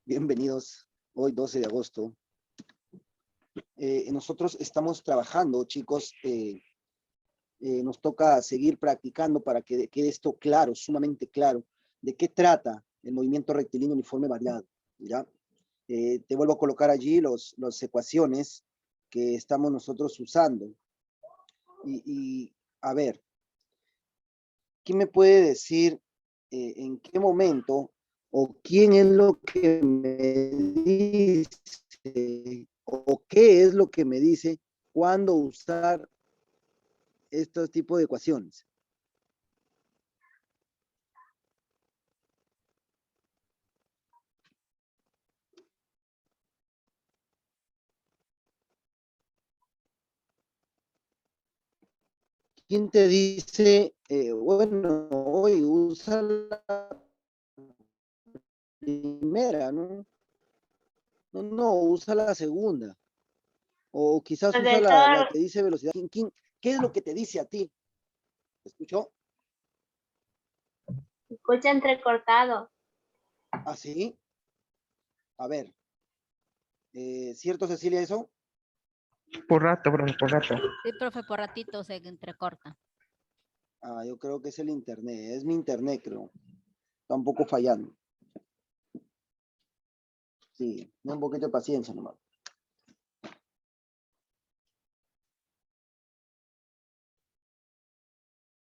Bienvenidos. Hoy 12 de agosto. Nosotros estamos trabajando, chicos. Nos toca seguir practicando para que quede esto claro, sumamente claro, de qué trata el movimiento rectilíneo uniforme variado. ¿Ya? Te vuelvo a colocar allí las ecuaciones que estamos nosotros usando. Y a ver, ¿quién me puede decir en qué momento o quién es lo que me dice o qué es lo que me dice cuándo usar estos tipos de ecuaciones? ¿Quién te dice, bueno, hoy usa la primera, ¿no? No, usa la segunda. O quizás usa la Profesor, que dice velocidad. ¿Qué es lo que te dice a ti? ¿Me escuchó? escucha entrecortado. ¿Así? A ver. ¿Cierto, Cecilia, eso? Por rato, profe, por rato. Sí, profe, por ratito se entrecorta. Ah, yo creo que es el internet. Es mi internet, creo. Está un poco fallando. Sí, un poquito de paciencia nomás.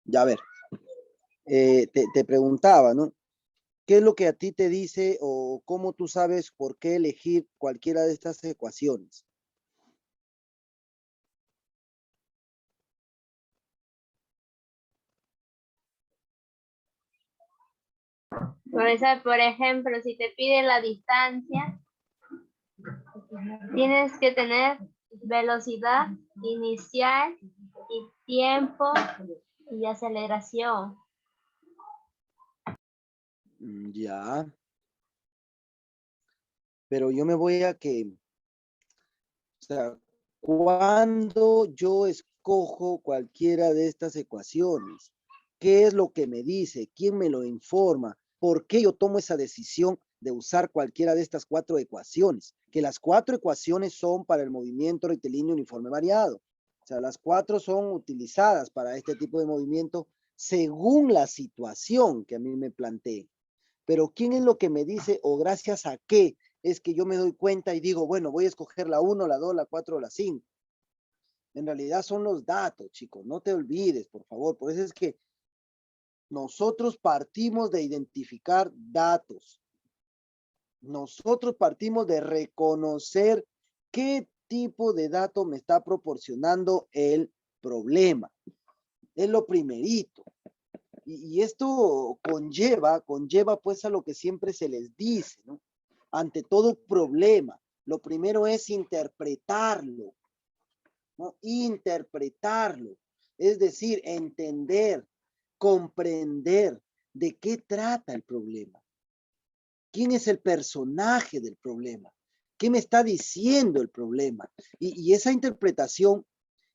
Ya, a ver. Te preguntaba, ¿no? ¿Qué es lo que a ti te dice o cómo tú sabes por qué elegir cualquiera de estas ecuaciones? Profesor, por ejemplo, si te pide la distancia, tienes que tener velocidad inicial y tiempo y aceleración. Ya. Pero yo me voy a que, o sea, cuando yo escojo cualquiera de estas ecuaciones, ¿qué es lo que me dice? ¿Quién me lo informa? ¿Por qué yo tomo esa decisión de usar cualquiera de estas cuatro ecuaciones? Que las cuatro ecuaciones son para el movimiento rectilíneo uniforme variado. O sea, las cuatro son utilizadas para este tipo de movimiento según la situación que a mí me plantee. Pero ¿quién es lo que me dice o gracias a qué es que yo me doy cuenta y digo, bueno, voy a escoger la 1, la 2, la 4 o la 5? En realidad son los datos, chicos, no te olvides, por favor. Por eso es que nosotros partimos de identificar datos. Nosotros partimos de reconocer qué tipo de dato me está proporcionando el problema. Es lo primerito. Y esto conlleva pues a lo que siempre se les dice, ¿no? Ante todo problema, lo primero es interpretarlo, ¿no? Interpretarlo, es decir, entender, comprender de qué trata el problema. ¿Quién es el personaje del problema? ¿Qué me está diciendo el problema? Y esa interpretación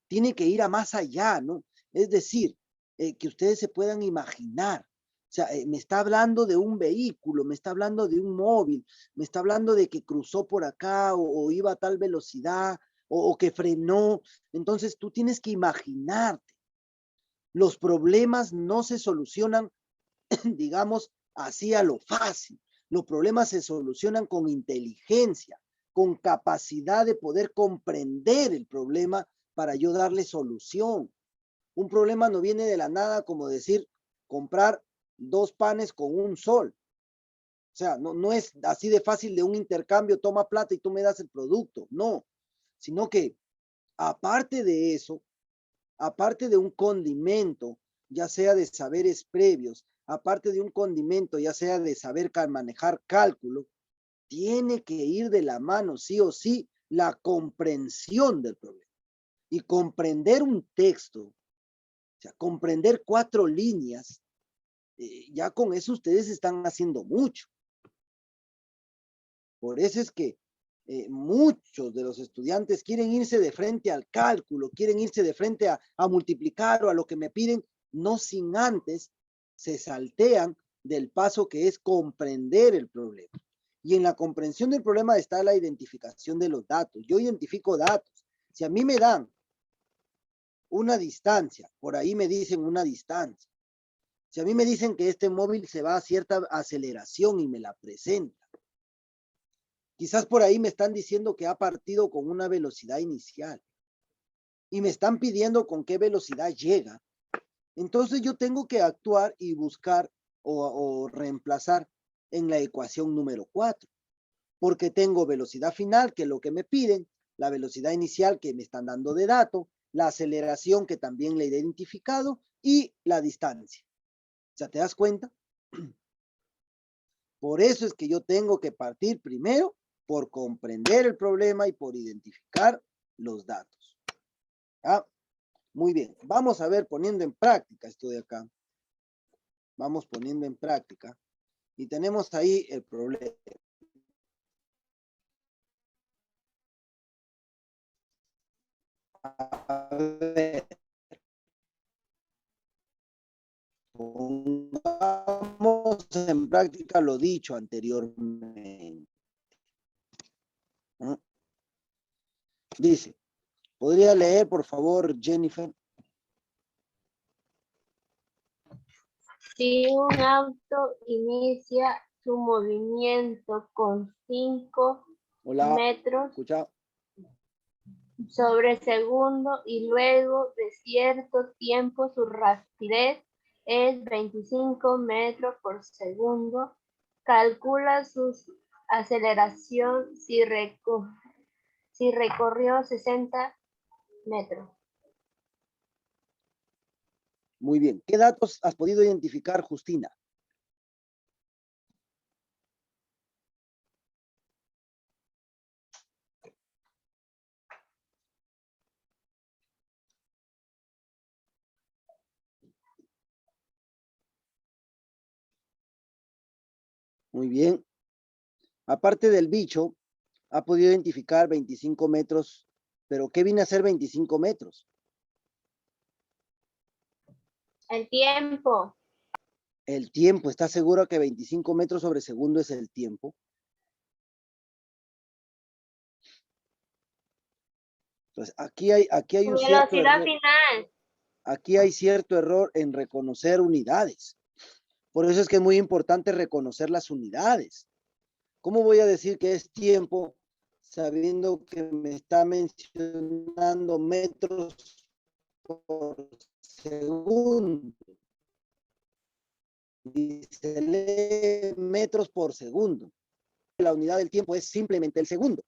tiene que ir a más allá, ¿no? Es decir, que ustedes se puedan imaginar. O sea, me está hablando de un vehículo, me está hablando de un móvil, me está hablando de que cruzó por acá o iba a tal velocidad o que frenó. Entonces tú tienes que imaginarte. Los problemas no se solucionan, digamos, así a lo fácil. Los problemas se solucionan con inteligencia, con capacidad de poder comprender el problema para yo darle solución. Un problema no viene de la nada como decir comprar 2 panes con un sol. O sea, no es así de fácil de un intercambio, toma plata y tú me das el producto. No, sino que aparte de eso, aparte de un condimento, ya sea de saberes previos, aparte de un condimento, ya sea de saber manejar cálculo, tiene que ir de la mano sí o sí la comprensión del problema. Y comprender un texto, o sea, comprender 4 líneas, ya con eso ustedes están haciendo mucho. Por eso es que muchos de los estudiantes quieren irse de frente al cálculo, quieren irse de frente a multiplicar o a lo que me piden, no sin antes se saltean del paso que es comprender el problema. Y en la comprensión del problema está la identificación de los datos. Yo identifico datos. Si a mí me dan una distancia, por ahí me dicen una distancia. Si a mí me dicen que este móvil se va a cierta aceleración y me la presenta, quizás por ahí me están diciendo que ha partido con una velocidad inicial y me están pidiendo con qué velocidad llega. Entonces yo tengo que actuar y buscar o reemplazar en la ecuación número 4, porque tengo velocidad final, que es lo que me piden, la velocidad inicial que me están dando de dato, la aceleración que también le he identificado y la distancia. O sea, ¿te das cuenta? Por eso es que yo tengo que partir primero por comprender el problema y por identificar los datos. ¿Ah? Muy bien, vamos a ver poniendo en práctica esto de acá. Vamos poniendo en práctica. Y tenemos ahí el problema. A ver. Pongamos en práctica lo dicho anteriormente. ¿No? Dice, ¿podría leer, por favor, Jennifer? Si un auto inicia su movimiento con 5 Hola, metros escucha. sobre segundo y luego de cierto tiempo su rapidez es 25 metros por segundo, calcula su aceleración si recorrió 60 metros. Muy bien. ¿Qué datos has podido identificar, Justina? Muy bien. Aparte del bicho, ha podido identificar 25 metros. ¿Pero qué viene a ser 25 metros? El tiempo. El tiempo. ¿Estás seguro que 25 metros sobre segundo es el tiempo? Entonces, aquí hay un cierto Velocidad error. final. Aquí hay cierto error en reconocer unidades. Por eso es que es muy importante reconocer las unidades. ¿Cómo voy a decir que es tiempo sabiendo que me está mencionando metros por segundo? Dice, lee metros por segundo. La unidad del tiempo es simplemente el segundo.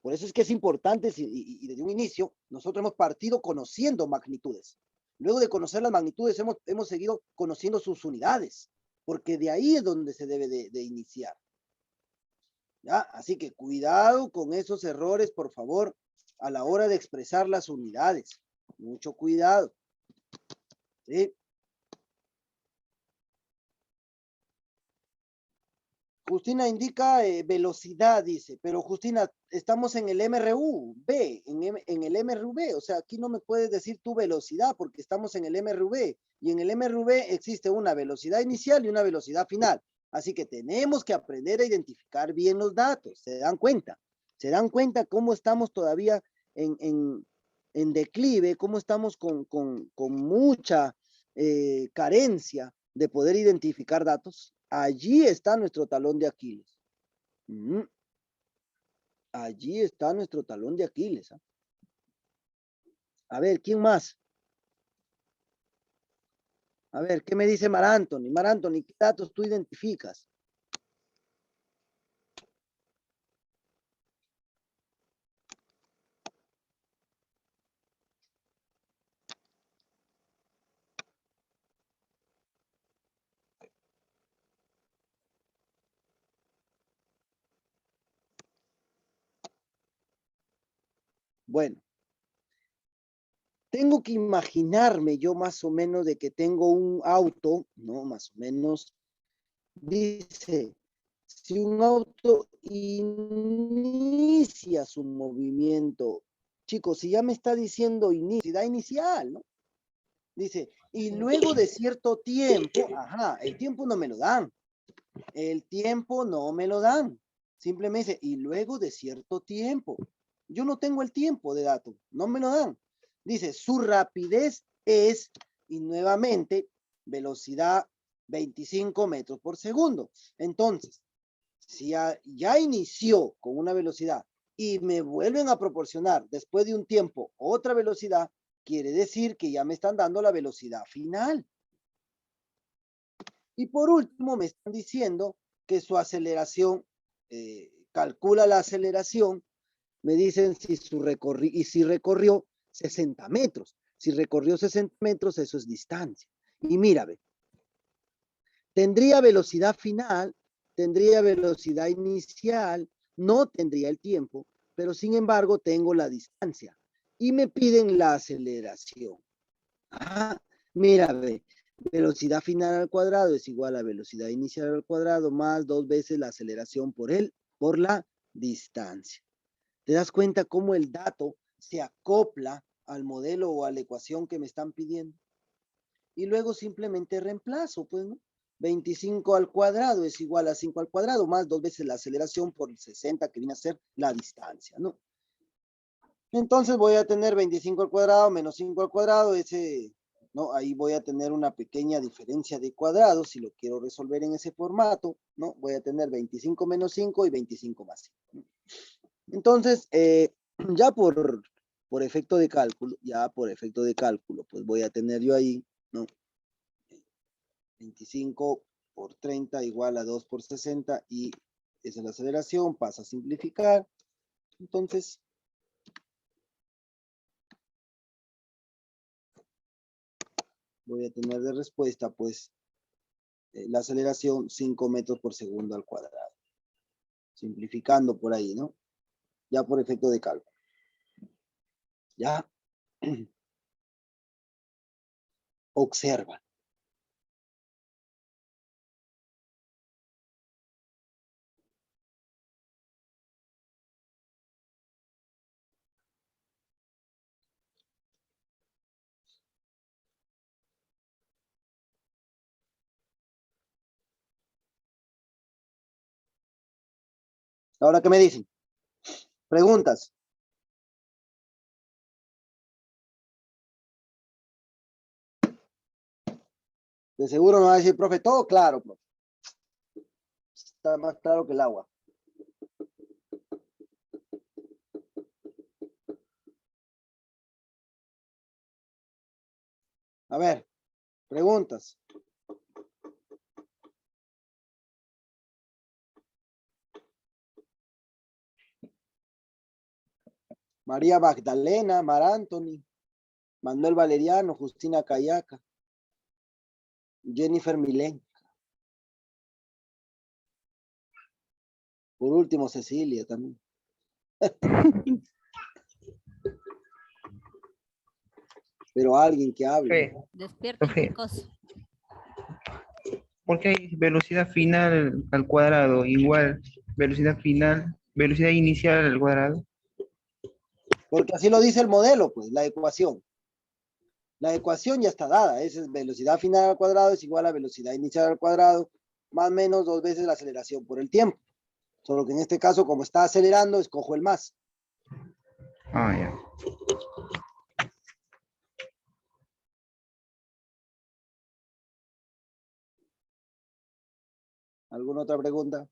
Por eso es que es importante, y desde un inicio, nosotros hemos partido conociendo magnitudes. Luego de conocer las magnitudes, hemos seguido conociendo sus unidades, porque de ahí es donde se debe de iniciar. ¿Ya? Así que cuidado con esos errores, por favor, a la hora de expresar las unidades. Mucho cuidado. ¿Sí? Justina indica velocidad, dice, pero Justina, estamos en el MRV, en el MRV, o sea, aquí no me puedes decir tu velocidad porque estamos en el MRV y en el MRV existe una velocidad inicial y una velocidad final. Así que tenemos que aprender a identificar bien los datos, ¿se dan cuenta? ¿Se dan cuenta cómo estamos todavía en declive, cómo estamos con mucha carencia de poder identificar datos? Allí está nuestro talón de Aquiles. Allí está nuestro talón de Aquiles. ¿Eh? A ver, ¿quién más? A ver, ¿qué me dice Mar Anthony? Mar Anthony, ¿qué datos tú identificas? Bueno, tengo que imaginarme yo más o menos de que tengo un auto, ¿no? Más o menos, dice, si un auto inicia su movimiento, chicos, si ya me está diciendo inicio, inicial, ¿no? Dice, Y luego de cierto tiempo, ajá, el tiempo no me lo dan. El tiempo no me lo dan. Simplemente dice, y luego de cierto tiempo. Yo no tengo el tiempo de dato, no me lo dan. Dice, su rapidez es, y nuevamente, velocidad 25 metros por segundo. Entonces, si ya inició con una velocidad y me vuelven a proporcionar después de un tiempo otra velocidad, quiere decir que ya me están dando la velocidad final. Y por último, me están diciendo que su aceleración, calcula la aceleración, me dicen si si recorrió 60 metros. Si recorrió 60 metros, eso es distancia. Y mira, ve, tendría velocidad final, tendría velocidad inicial, no tendría el tiempo, pero sin embargo tengo la distancia. Y me piden la aceleración. Ah, mira, ve, velocidad final al cuadrado es igual a velocidad inicial al cuadrado más 2 veces la aceleración por la distancia. ¿Te das cuenta cómo el dato se acopla al modelo o a la ecuación que me están pidiendo? Y luego simplemente reemplazo, pues, ¿no? 25 al cuadrado es igual a 5 al cuadrado más 2 veces la aceleración por 60 que viene a ser la distancia, ¿no? Entonces voy a tener 25 al cuadrado menos 5 al cuadrado, ¿no? Ahí voy a tener una pequeña diferencia de cuadrados, si lo quiero resolver en ese formato, ¿no? Voy a tener 25 menos 5 y 25 más 5, ¿no? Entonces, ya por efecto de cálculo, pues voy a tener yo ahí, ¿no? 25 por 30 igual a 2 por 60 y esa es la aceleración, pasa a simplificar. Entonces, voy a tener de respuesta, pues, la aceleración 5 metros por segundo al cuadrado. Simplificando por ahí, ¿no? Ya por efecto de cálculo. Ya. Observa. Ahora, ¿qué me dicen? Preguntas. De seguro me va a decir, profe, todo claro, profe. Está más claro que el agua. A ver, preguntas. María Magdalena, Mar Anthony, Manuel Valeriano, Justina Cayaca, Jennifer Milén. Por último, Cecilia también. Pero alguien que hable. Profe, Despierten, profe, chicos. ¿por qué hay velocidad final al cuadrado igual velocidad final, velocidad inicial al cuadrado? Porque así lo dice el modelo, pues, la ecuación. La ecuación ya está dada. Esa es velocidad final al cuadrado es igual a velocidad inicial al cuadrado más o menos 2 veces la aceleración por el tiempo. Solo que en este caso, como está acelerando, escojo el más. Ah, ya. ¿Alguna otra pregunta?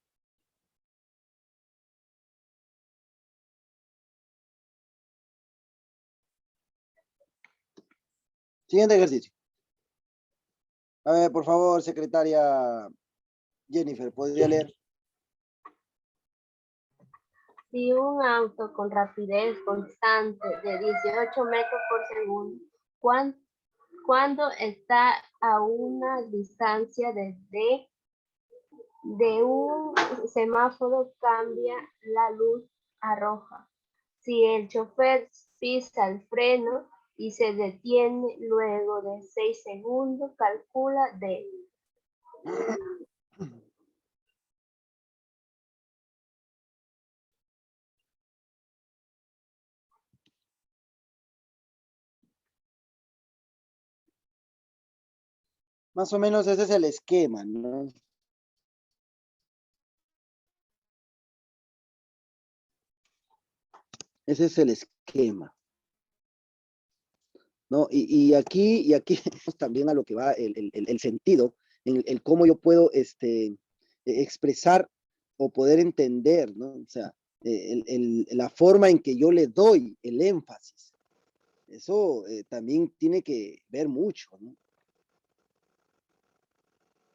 Siguiente ejercicio. A ver, por favor, secretaria Jennifer, ¿podría leer? Si un auto con rapidez constante de 18 metros por segundo, cuando está a una distancia de un semáforo cambia la luz a roja? Si el chofer pisa el freno y se detiene luego de 6 segundos, calcula D. Más o menos ese es el esquema, ¿no? Ese es el esquema, ¿no? Y aquí también a lo que va el sentido, en el cómo yo puedo expresar o poder entender, ¿no? O sea, la forma en que yo le doy el énfasis. Eso también tiene que ver mucho, ¿no?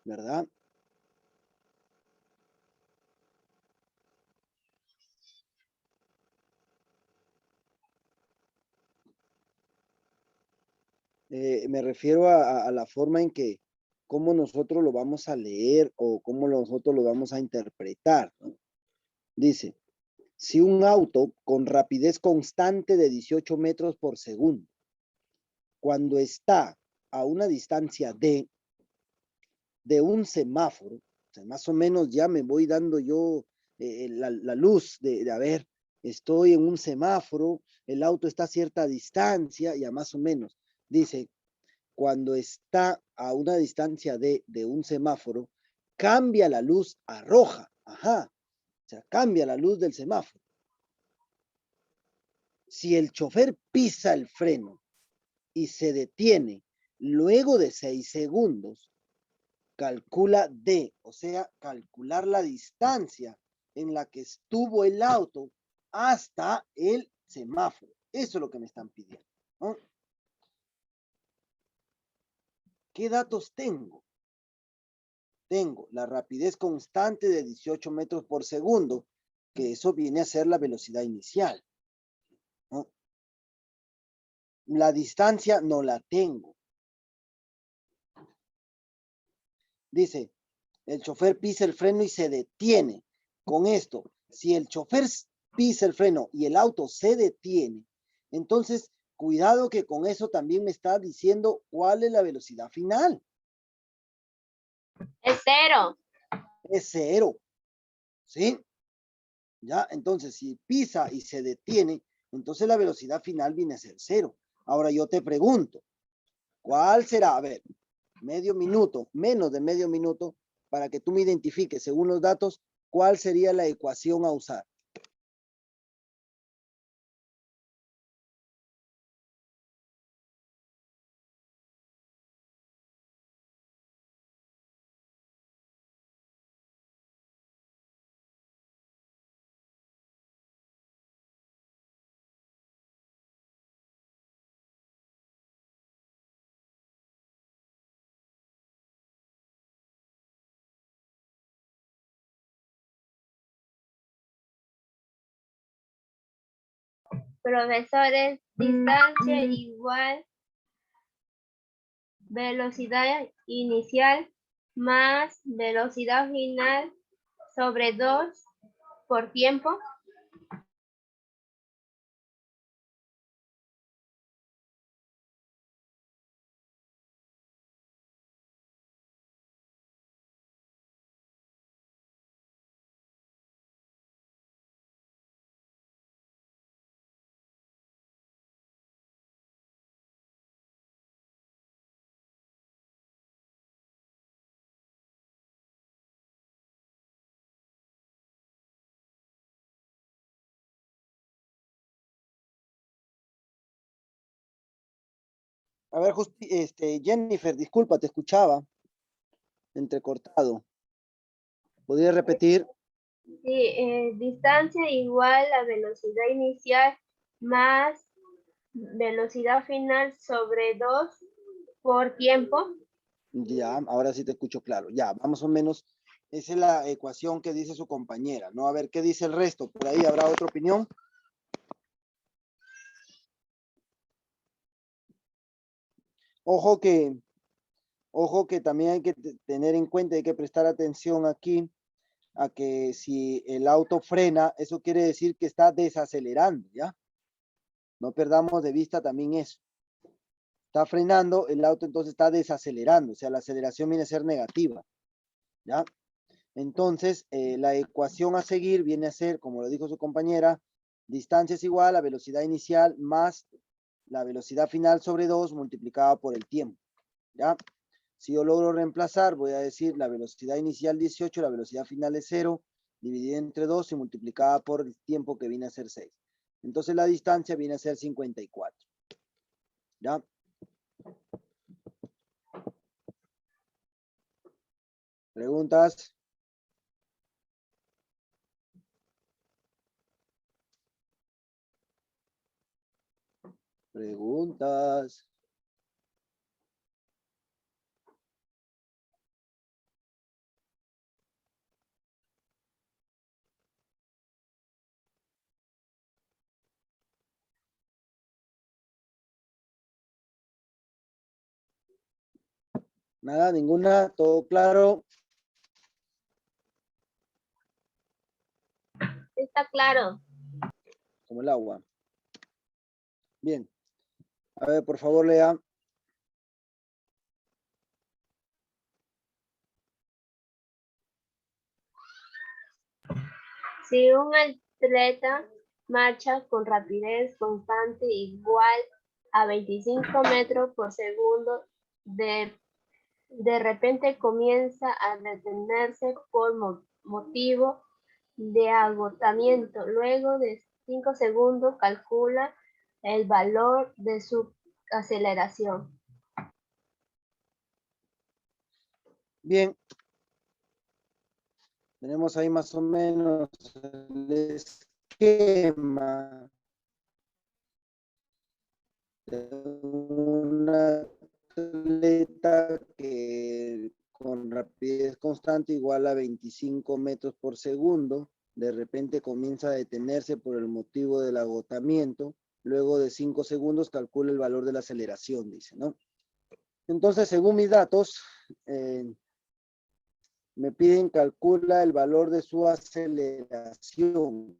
¿Verdad? Me refiero a la forma en que, cómo nosotros lo vamos a leer o cómo nosotros lo vamos a interpretar, ¿no? Dice, si un auto con rapidez constante de 18 metros por segundo, cuando está a una distancia de un semáforo, o sea, más o menos ya me voy dando yo la luz a ver, estoy en un semáforo, el auto está a cierta distancia, ya más o menos, dice, cuando está a una distancia de un semáforo, cambia la luz a roja, ajá, o sea, cambia la luz del semáforo. Si el chofer pisa el freno y se detiene luego de 6 segundos, calcula D, o sea, calcular la distancia en la que estuvo el auto hasta el semáforo. Eso es lo que me están pidiendo, ¿no? ¿Qué datos tengo? Tengo la rapidez constante de 18 metros por segundo, que eso viene a ser la velocidad inicial, ¿no? La distancia no la tengo. Dice, el chofer pisa el freno y se detiene. Con esto, si el chofer pisa el freno y el auto se detiene, entonces, cuidado que con eso también me está diciendo cuál es la velocidad final. Es 0. Es 0, ¿sí? Ya, entonces, si pisa y se detiene, entonces la velocidad final viene a ser 0. Ahora yo te pregunto, ¿cuál será? A ver, medio minuto, menos de medio minuto, para que tú me identifiques según los datos, ¿cuál sería la ecuación a usar? Profesores, distancia igual velocidad inicial más velocidad final sobre 2 por tiempo. A ver, Jennifer, disculpa, te escuchaba entrecortado. ¿Podrías repetir? Sí, distancia igual a velocidad inicial más velocidad final sobre 2 por tiempo. Ya, ahora sí te escucho claro. Ya, más o menos, esa es la ecuación que dice su compañera, ¿no? A ver, ¿qué dice el resto? ¿Por ahí habrá otra opinión? Ojo que, ojo que también hay que tener en cuenta, hay que prestar atención aquí a que si el auto frena, eso quiere decir que está desacelerando, ¿ya? No perdamos de vista también eso. Está frenando, el auto entonces está desacelerando, o sea, la aceleración viene a ser negativa, ¿ya? Entonces, la ecuación a seguir viene a ser, como lo dijo su compañera, distancia es igual a velocidad inicial más la velocidad final sobre 2 multiplicada por el tiempo, ¿ya? Si yo logro reemplazar, voy a decir la velocidad inicial 18, la velocidad final es 0, dividida entre 2 y multiplicada por el tiempo que viene a ser 6. Entonces la distancia viene a ser 54. ¿Ya? ¿Preguntas? ¿Preguntas? Nada, ninguna, todo claro. Está claro. Como el agua. Bien. A ver, por favor, lea. Si un atleta marcha con rapidez constante igual a 25 metros por segundo, de repente comienza a detenerse por motivo de agotamiento. Luego de 5 segundos calcula el valor de su aceleración. Bien. Tenemos ahí más o menos el esquema de un atleta que con rapidez constante igual a 25 metros por segundo, de repente comienza a detenerse por el motivo del agotamiento, luego de 5 segundos calcula el valor de la aceleración, dice, ¿no? Entonces, según mis datos, me piden calcula el valor de su aceleración.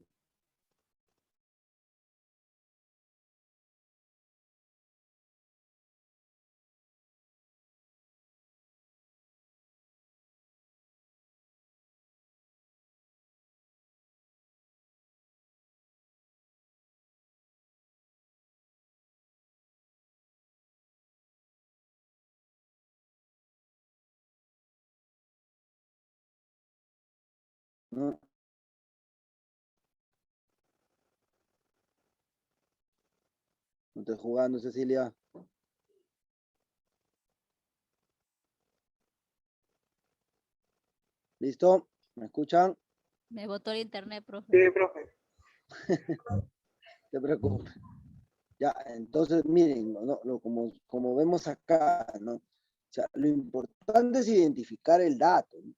¿No? No estoy jugando, Cecilia. ¿Listo? ¿Me escuchan? Me botó el internet, profe. Sí, profe. No te preocupes. Ya, entonces, miren, como vemos acá, ¿no? O sea, lo importante es identificar el dato, ¿no?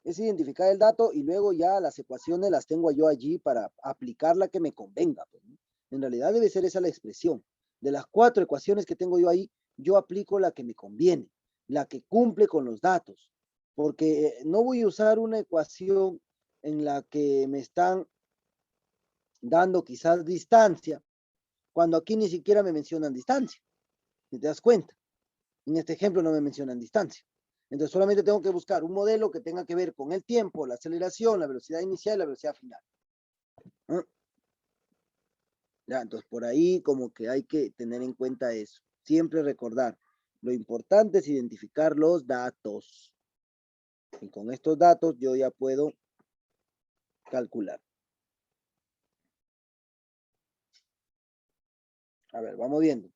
Es identificar el dato y luego ya las ecuaciones las tengo yo allí para aplicar la que me convenga, pues, ¿no? En realidad debe ser esa la expresión. De las 4 ecuaciones que tengo yo ahí, yo aplico la que me conviene, la que cumple con los datos, porque no voy a usar una ecuación en la que me están dando quizás distancia, cuando aquí ni siquiera me mencionan distancia, si te das cuenta. En este ejemplo no me mencionan distancia. Entonces solamente tengo que buscar un modelo que tenga que ver con el tiempo, la aceleración, la velocidad inicial y la velocidad final. ¿Ah? Ya, entonces por ahí como que hay que tener en cuenta eso. Siempre recordar, lo importante es identificar los datos. Y con estos datos yo ya puedo calcular. A ver, vamos viendo.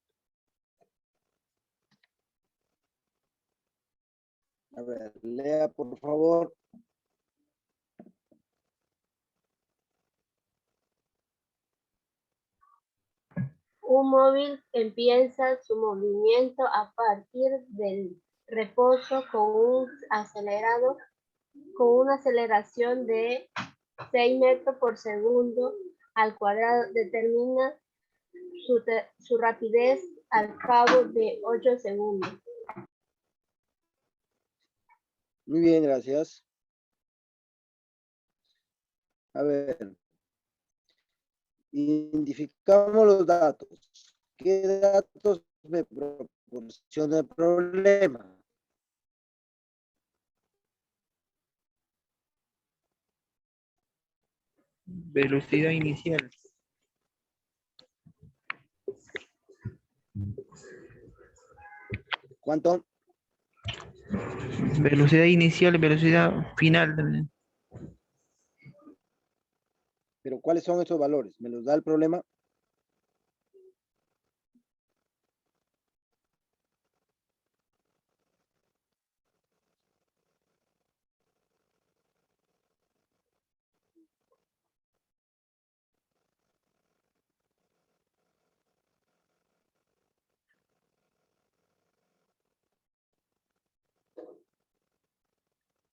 A ver, lea por favor. Un móvil empieza su movimiento a partir del reposo con una aceleración de 6 metros por segundo al cuadrado. Determina su rapidez al cabo de 8 segundos. Muy bien, gracias. A ver, identificamos los datos. ¿Qué datos me proporciona el problema? Velocidad inicial. ¿Cuánto? Velocidad inicial, velocidad final también. Pero ¿cuáles son esos valores? ¿Me los da el problema?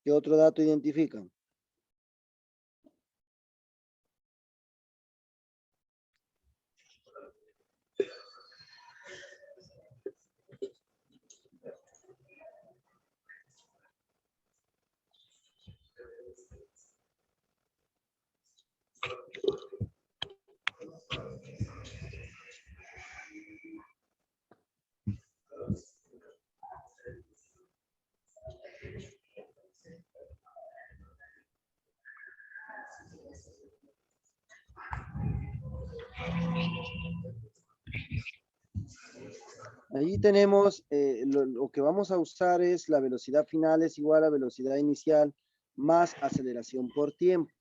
¿Qué otro dato identifican? Allí tenemos, lo que vamos a usar es la velocidad final es igual a velocidad inicial más aceleración por tiempo,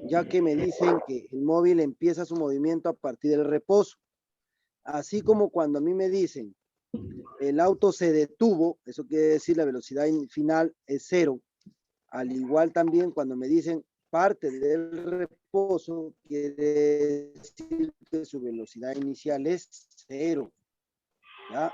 ya que me dicen que el móvil empieza su movimiento a partir del reposo. Así como cuando a mí me dicen el auto se detuvo, eso quiere decir la velocidad final es 0. Al igual también cuando me dicen parte del reposo, quiere decir que su velocidad inicial es 0. ¿Ya?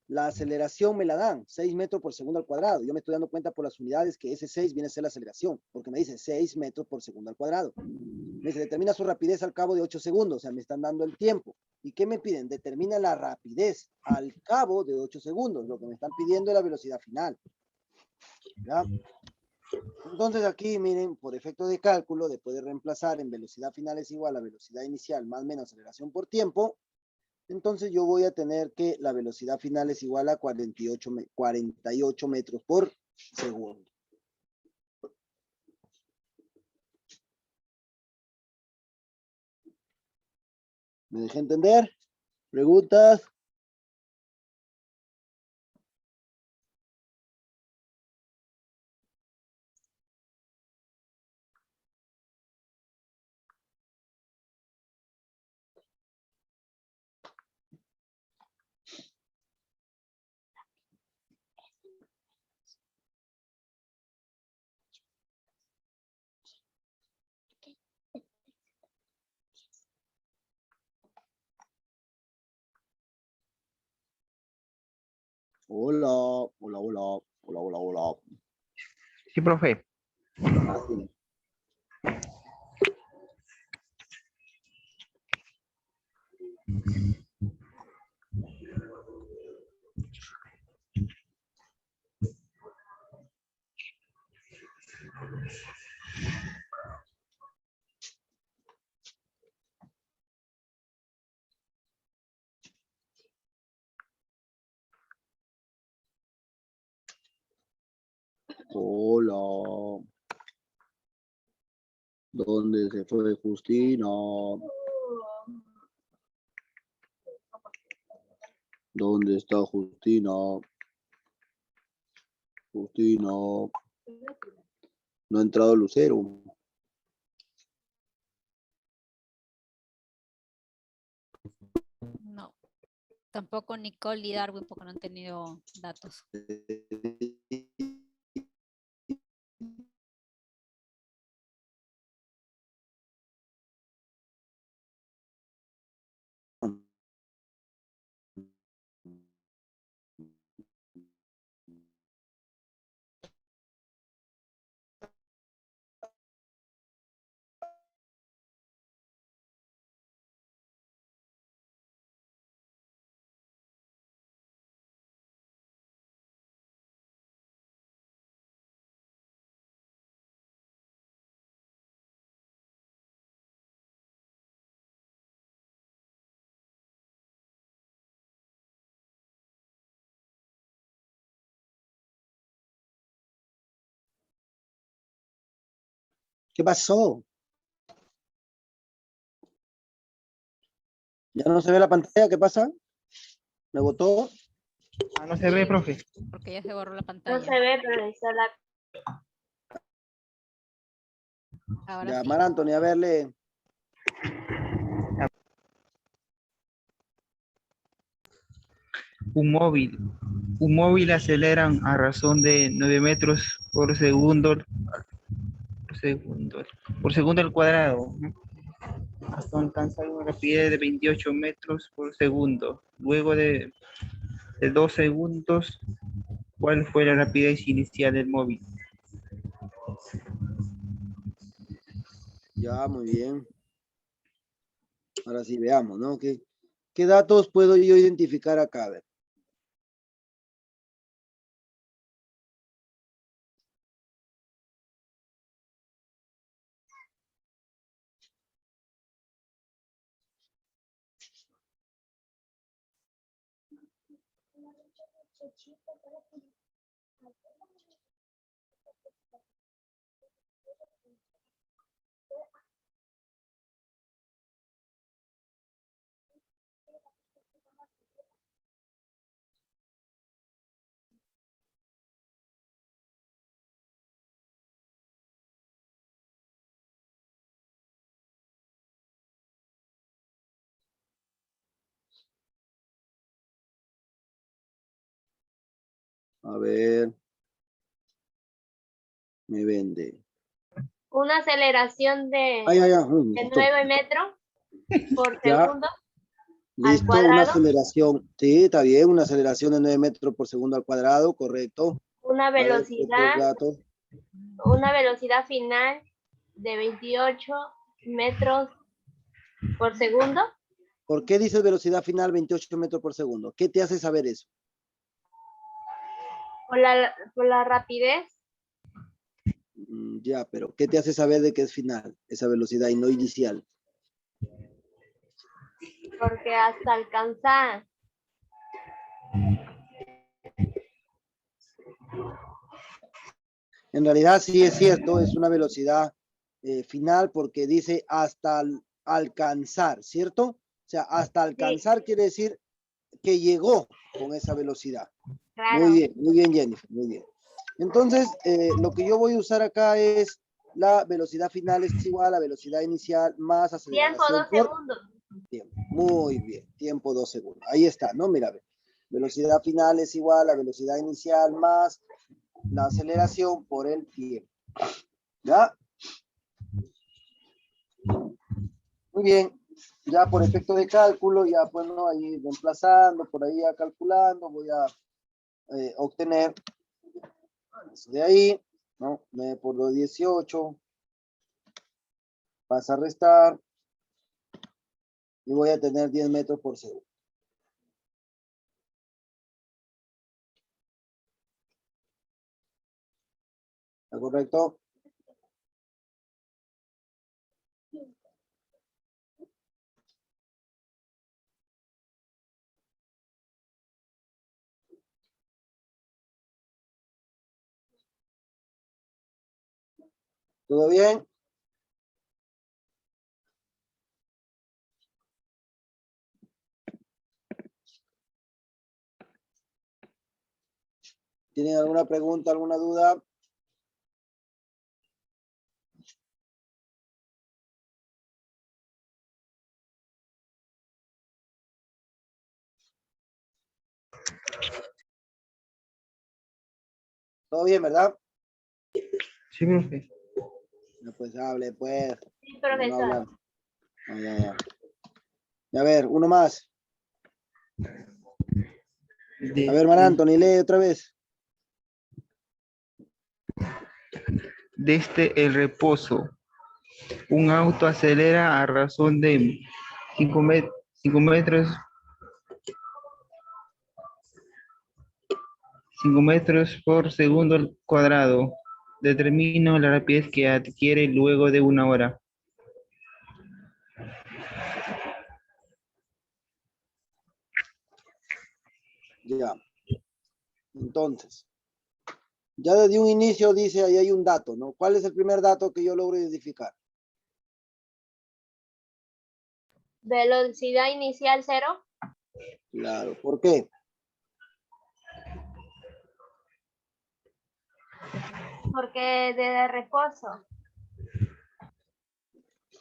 La aceleración me la dan, 6 metros por segundo al cuadrado. Yo me estoy dando cuenta por las unidades que ese 6 viene a ser la aceleración, porque me dice 6 metros por segundo al cuadrado. Me dice, determina su rapidez al cabo de 8 segundos, o sea, me están dando el tiempo. ¿Y qué me piden? Determina la rapidez al cabo de 8 segundos. Lo que me están pidiendo es la velocidad final. ¿Ya? Entonces aquí, miren, por efecto de cálculo, después de reemplazar en velocidad final es igual a velocidad inicial más menos aceleración por tiempo, entonces yo voy a tener que la velocidad final es igual a 48 metros por segundo. ¿Me dejé entender? ¿Preguntas? Hola, hola, hola, hola, hola, hola. Sí, profe. Así. Hola. ¿Dónde se fue Justina? ¿Dónde está Justina? Justina. No ha entrado Lucero. No. Tampoco Nicole y Darwin porque no han tenido datos. ¿Qué pasó? ¿Ya no se ve la pantalla? ¿Qué pasa? ¿Me botó? Ah, no se ve, profe. Porque ya se borró la No pantalla. se ve, pero ahí está la... Ahora Ya, sí. Mar Anthony, a verle. Un móvil aceleran a razón de 9 metros por segundo al cuadrado, hasta alcanzar una rapidez de 28 metros por segundo. Luego de 2 segundos, ¿cuál fue la rapidez inicial del móvil? Ya, muy bien. Ahora sí, veamos, ¿no? ¿Qué datos puedo yo identificar acá? A ver. A ver. Me vende. Una aceleración de, Ay, ay, ay. de 9 metros por Ya, segundo al listo, una cuadrado. aceleración. Sí, está bien, una aceleración de 9 metros por segundo al cuadrado, correcto. Una A ver, otros velocidad, datos. una velocidad final de 28 metros por segundo. ¿Por qué dices velocidad final 28 metros por segundo? ¿Qué te hace saber eso? Por la rapidez, Ya, pero ¿qué te hace saber de que es final esa velocidad y no inicial? porque hasta alcanzar. En realidad sí es cierto, es una velocidad final porque dice hasta alcanzar, ¿cierto? O sea, hasta Sí, alcanzar quiere decir que llegó con esa velocidad. claro. Muy bien, Jennifer, muy bien. Entonces, lo que yo voy a usar acá es la velocidad final es igual a la velocidad inicial más Tiempo, aceleración 2 por segundos. tiempo. Muy bien, tiempo 2 segundos. Ahí está, ¿no? Mira, ve. Velocidad final es igual a la velocidad inicial más la aceleración por el tiempo. ¿Ya? Muy bien. Ya por efecto de cálculo, ya bueno, ahí reemplazando, por ahí ya calculando, voy a obtener eso de ahí, ¿no? 9 por 2, 18. Vas a restar y voy a tener 10 metros por segundo. ¿Está correcto? ¿Todo bien? ¿Tienen alguna pregunta, alguna duda? ¿Todo bien, verdad? Sí, profe. No, pues hable, pues. Sí, ¿Por qué no profesor. hablar? Ah, ya, ya. Y a ver, uno más. A ver, Mar Anthony, lee otra vez. Desde el reposo, un auto acelera a razón de 5 metros 5 metros por segundo al cuadrado. Determino la rapidez que adquiere luego de 1 hora. Ya. Entonces, ya desde un inicio dice ahí hay un dato, ¿no? ¿Cuál es el primer dato que yo logro identificar? Velocidad inicial 0. Claro, ¿por qué? Porque de reposo.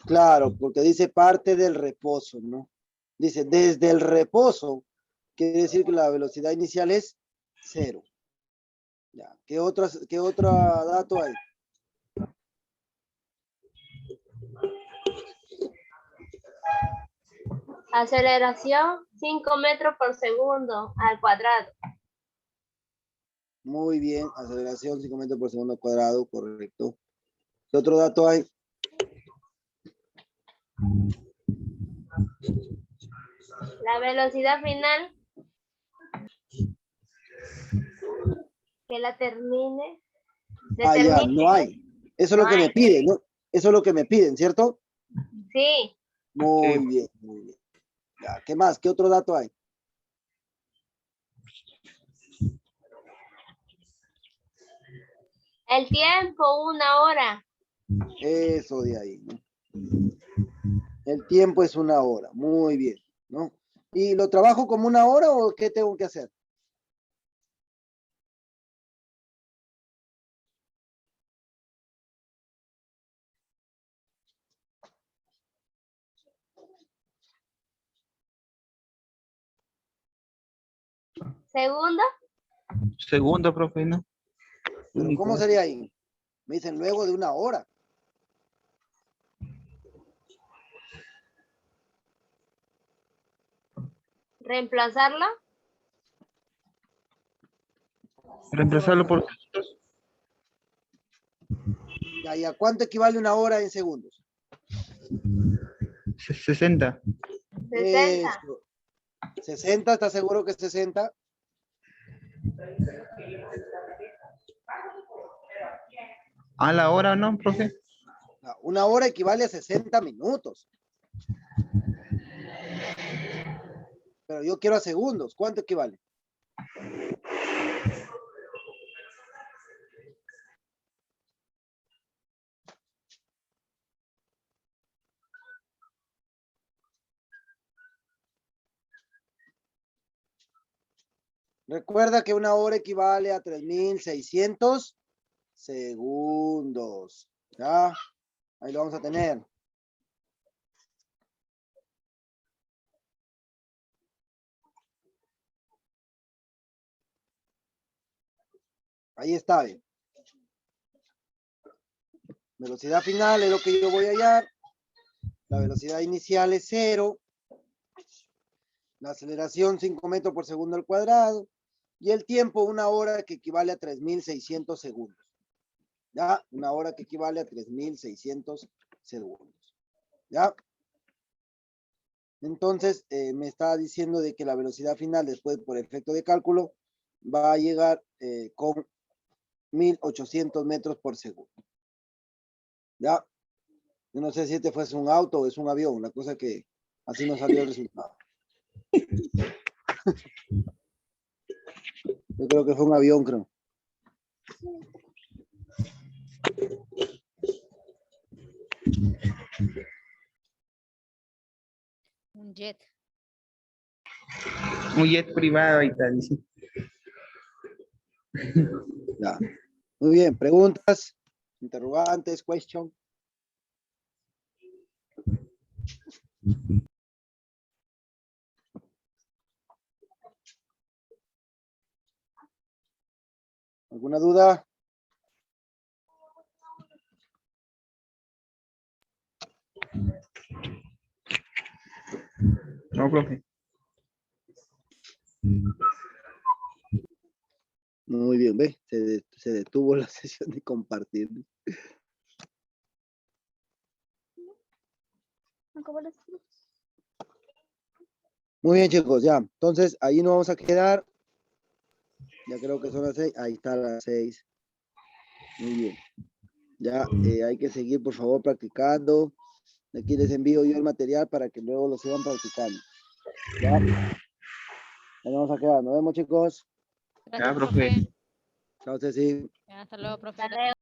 Claro, porque dice parte del reposo, ¿no? Dice desde el reposo, quiere decir que la velocidad inicial es 0. Ya, qué otro dato hay? Aceleración 5 metros por segundo al cuadrado. Muy bien, aceleración 5 metros por segundo al cuadrado, correcto. ¿Qué otro dato hay? La velocidad final que la termine. Ah, ya, Determine. no hay. Eso es lo No que me hay. piden, ¿no? Eso es lo que me piden, ¿cierto? Sí. Muy Sí. bien, muy bien. Ya, ¿qué más? ¿Qué otro dato hay? El tiempo, 1 hora. Eso de ahí, ¿no? El tiempo es 1 hora. Muy bien, ¿no? ¿Y lo trabajo como 1 hora o qué tengo que hacer? Segundo, Segundo, profe, ¿no? Pero Único. ¿cómo sería ahí? Me dicen luego de 1 hora. reemplazarlo. Reemplazarlo por segundos. Ya, ¿y a cuánto equivale 1 hora en segundos? 60. 60. Eso. 60, ¿estás seguro que es 60? ¿A la hora, no, profe? 1 hora equivale a 60 minutos. Pero yo quiero a segundos. ¿Cuánto equivale? Recuerda que 1 hora equivale a 3.600 segundos. ¿Ya? Ahí lo vamos a tener. Ahí está. ¿Ve? Velocidad final es lo que yo voy a hallar. La velocidad inicial es 0. La aceleración 5 metros por segundo al cuadrado. Y el tiempo 1 hora que equivale a 3.600 segundos. ¿Ya? 1 hora que equivale a 3.600 segundos. ¿Ya? Entonces, me está diciendo de que la velocidad final, después por efecto de cálculo, va a llegar con 1.800 metros por segundo. ¿Ya? Yo no sé si este fuese un auto o es un avión, la cosa que así nos salió el resultado. Yo creo que fue un avión, creo. Un jet. Un jet privado, ahí está, dice. Ya. Muy bien, preguntas, interrogantes, question. ¿Alguna duda? No, profe. Muy bien, ve, se detuvo la sesión de compartir. Muy bien, chicos, ya. Entonces, ahí nos vamos a quedar. Ya creo que son las 6. Ahí está las 6. Muy bien. Ya hay que seguir, por favor, practicando. Aquí les envío yo el material para que luego lo sigan practicando. Ya. Ahí nos vamos a quedar. Nos vemos, chicos. Gracias, profe. profe. Chao, Ceci. Ya, hasta luego, profe. Hasta luego.